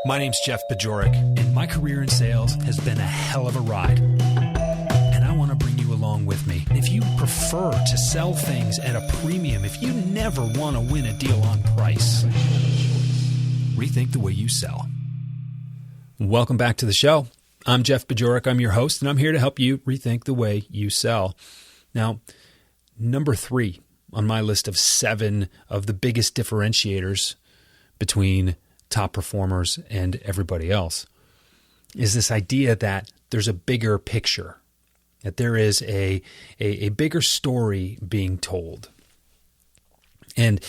My name's Jeff Bajorek, and my career in sales has been a hell of a ride. And I want to bring you along with me. If you prefer to sell things at a premium, if you never want to win a deal on price, rethink the way you sell. Welcome back to the show. I'm Jeff Bajorek. I'm your host, and I'm here to help you rethink the way you sell. Now, number 3 on my list of 7 of the biggest differentiators between top performers and everybody else is this idea that there's a bigger picture, that there is a bigger story being told. And,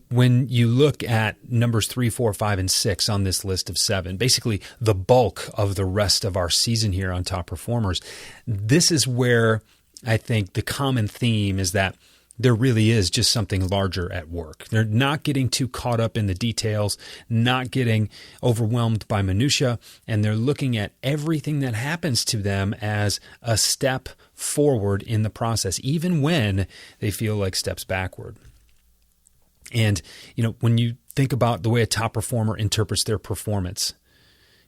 when you look at numbers 3, 4, 5, and 6 on this list of 7, basically the bulk of the rest of our season here on Top Performers, this is where I think the common theme is that there really is just something larger at work. They're not getting too caught up in the details, not getting overwhelmed by minutiae, and they're looking at everything that happens to them as a step forward in the process, even when they feel like steps backward. And, when you think about the way a top performer interprets their performance,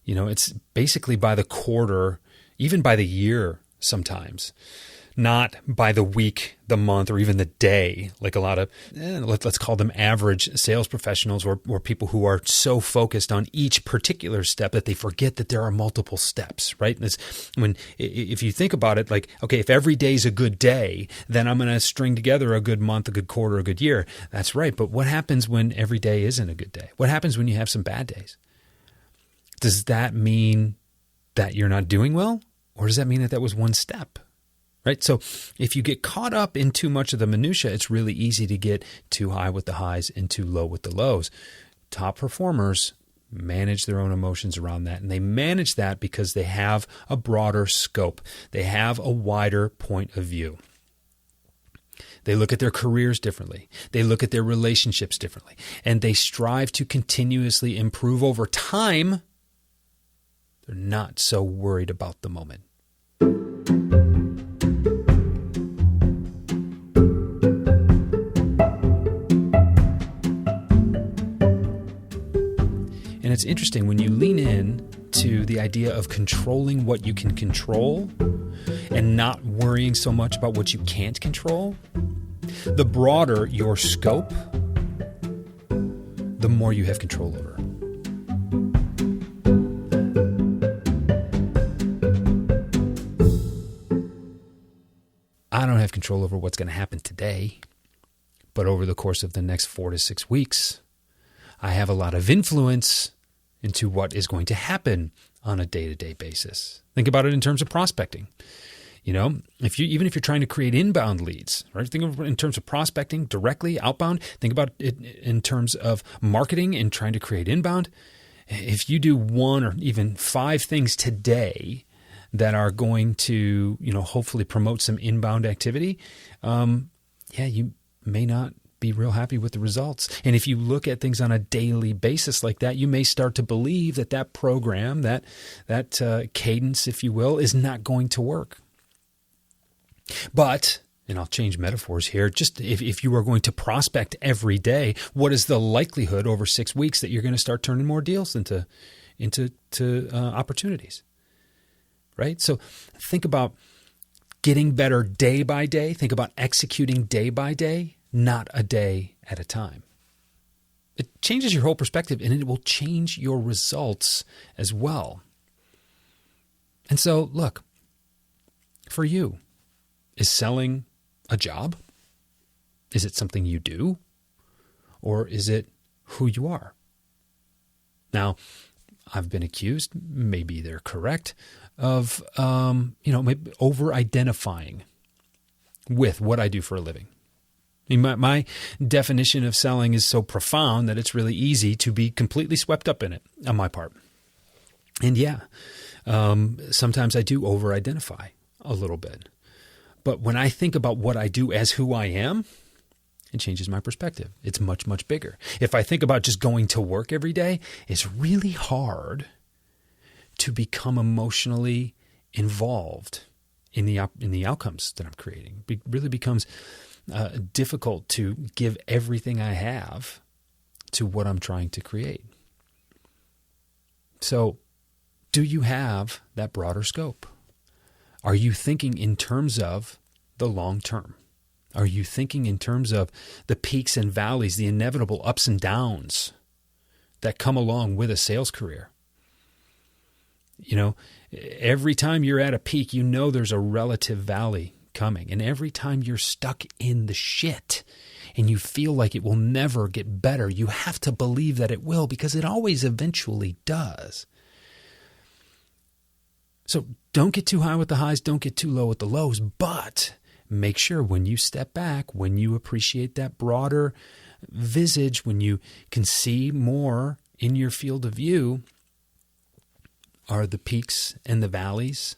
it's basically by the quarter, even by the year sometimes. Not by the week, the month, or even the day, like a lot of, let's call them average sales professionals or people who are so focused on each particular step that they forget that there are multiple steps, right? If you think about it, like, okay, if every day is a good day, then I'm going to string together a good month, a good quarter, a good year. That's right. But what happens when every day isn't a good day? What happens when you have some bad days? Does that mean that you're not doing well? Or does that mean that was one step? Right? So if you get caught up in too much of the minutia, it's really easy to get too high with the highs and too low with the lows. Top performers manage their own emotions around that, and they manage that because they have a broader scope. They have a wider point of view. They look at their careers differently. They look at their relationships differently, and they strive to continuously improve over time. They're not so worried about the moment. And it's interesting when you lean in to the idea of controlling what you can control and not worrying so much about what you can't control, the broader your scope, the more you have control over. I don't have control over what's going to happen today, but over the course of the next 4 to 6 weeks, I have a lot of influence into what is going to happen on a day-to-day basis. Think about it in terms of prospecting. Even if you're trying to create inbound leads, right? Think of it in terms of prospecting directly, outbound. Think about it in terms of marketing and trying to create inbound. If you do 1 or even 5 things today that are going to, hopefully promote some inbound activity, you may not be real happy with the results. And if you look at things on a daily basis like that, you may start to believe that program, that cadence, if you will, is not going to work. But, and I'll change metaphors here, just if you are going to prospect every day, what is the likelihood over 6 weeks that you're going to start turning more deals into opportunities? Right? So think about getting better day by day. Think about executing day by day, not a day at a time. It changes your whole perspective, and it will change your results as well. And so, look, for you, is selling a job? Is it something you do? Or is it who you are? Now, I've been accused, maybe they're correct, of maybe over-identifying with what I do for a living. I mean, my definition of selling is so profound that it's really easy to be completely swept up in it on my part. And sometimes I do over-identify a little bit. But when I think about what I do as who I am, it changes my perspective. It's much, much bigger. If I think about just going to work every day, it's really hard to become emotionally involved in the outcomes that I'm creating. It really becomes difficult to give everything I have to what I'm trying to create. So do you have that broader scope? Are you thinking in terms of the long term? Are you thinking in terms of the peaks and valleys, the inevitable ups and downs that come along with a sales career? You know, every time you're at a peak, you know there's a relative valley coming. And every time you're stuck in the shit and you feel like it will never get better, you have to believe that it will, because it always eventually does. So don't get too high with the highs, don't get too low with the lows, but make sure when you step back, when you appreciate that broader visage, when you can see more in your field of view, are the peaks and the valleys,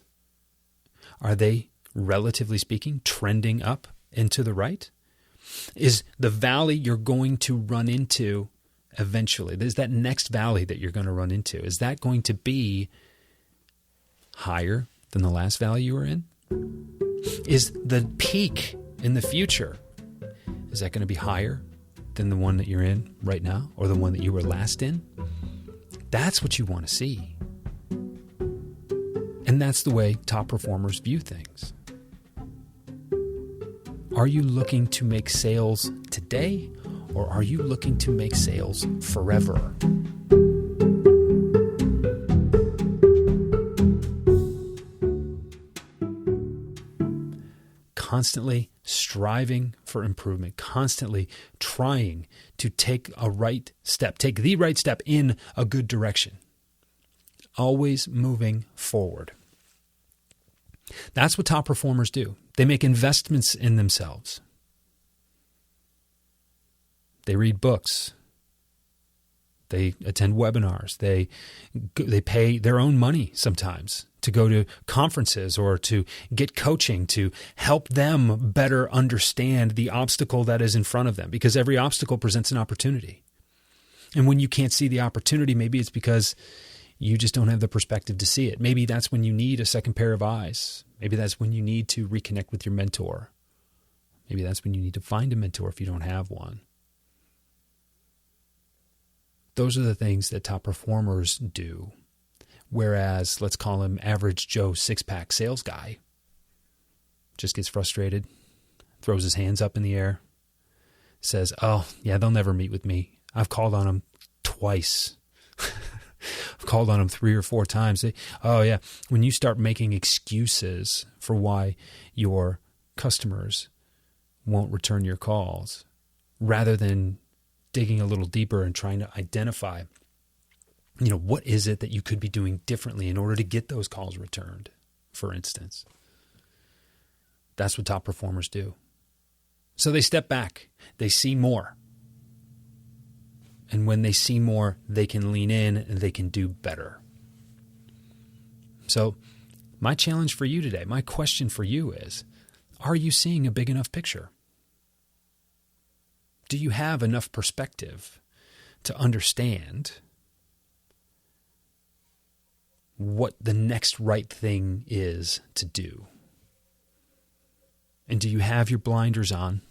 are they, relatively speaking, trending up and to the right? Is the valley you're going to run into eventually, is that next valley that you're going to run into, is that going to be higher than the last valley you were in? Is the peak in the future, is that going to be higher than the one that you're in right now, or the one that you were last in? That's what you want to see. And that's the way top performers view things. Are you looking to make sales today, or are you looking to make sales forever? Constantly striving for improvement, constantly trying to take the right step in a good direction. Always moving forward. That's what top performers do. They make investments in themselves. They read books. They attend webinars. They pay their own money sometimes to go to conferences or to get coaching to help them better understand the obstacle that is in front of them, because every obstacle presents an opportunity. And when you can't see the opportunity, maybe it's because you just don't have the perspective to see it. Maybe that's when you need a second pair of eyes. Maybe that's when you need to reconnect with your mentor. Maybe that's when you need to find a mentor if you don't have one. Those are the things that top performers do. Whereas, let's call him average Joe six-pack sales guy, just gets frustrated, throws his hands up in the air, says, oh, yeah, they'll never meet with me. I've called on them twice. I've called on them 3 or 4 times. Oh, yeah. When you start making excuses for why your customers won't return your calls, rather than digging a little deeper and trying to identify, what is it that you could be doing differently in order to get those calls returned, for instance. That's what top performers do. So they step back. They see more. And when they see more, they can lean in and they can do better. So my challenge for you today, my question for you is, are you seeing a big enough picture? Do you have enough perspective to understand what the next right thing is to do? And do you have your blinders on?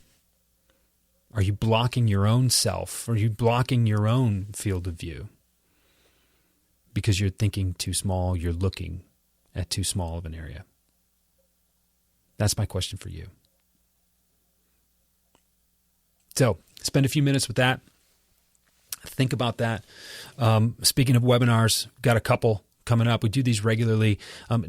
Are you blocking your own self? Are you blocking your own field of view? Because you're thinking too small, you're looking at too small of an area. That's my question for you. So spend a few minutes with that. Think about that. Speaking of webinars, got a couple coming up. We do these regularly.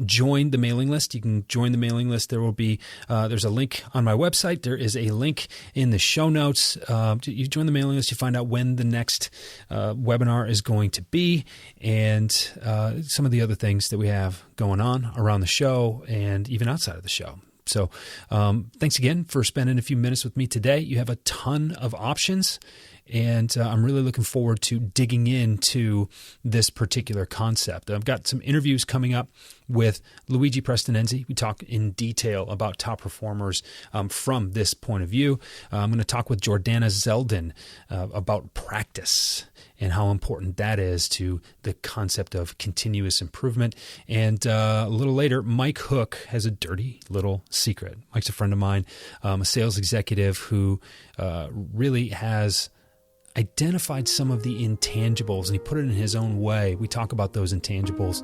Join the mailing list. You can join the mailing list. There will be, there's a link on my website. There is a link in the show notes. You join the mailing list, you find out when the next webinar is going to be, and some of the other things that we have going on around the show and even outside of the show. So thanks again for spending a few minutes with me today. You have a ton of options, and I'm really looking forward to digging into this particular concept. I've got some interviews coming up with Luigi Prestonenzi. We talk in detail about top performers from this point of view. I'm going to talk with Jordana Zeldin about practice and how important that is to the concept of continuous improvement. And a little later, Mike Hook has a dirty little secret. Mike's a friend of mine, a sales executive who really has identified some of the intangibles, and he put it in his own way. We talk about those intangibles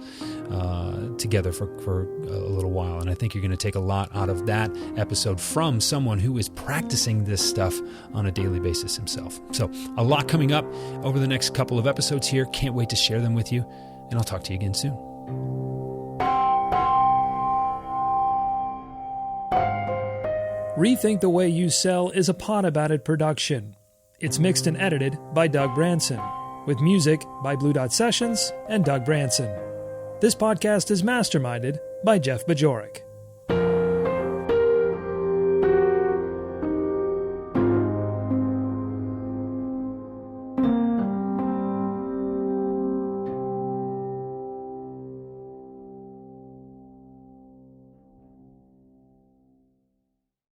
together for a little while, and I think you're going to take a lot out of that episode from someone who is practicing this stuff on a daily basis himself. So a lot coming up over the next couple of episodes here. Can't wait to share them with you, and I'll talk to you again soon. Rethink the Way You Sell is a Pod About It production. It's mixed and edited by Doug Branson, with music by Blue Dot Sessions and Doug Branson. This podcast is masterminded by Jeff Bajorek.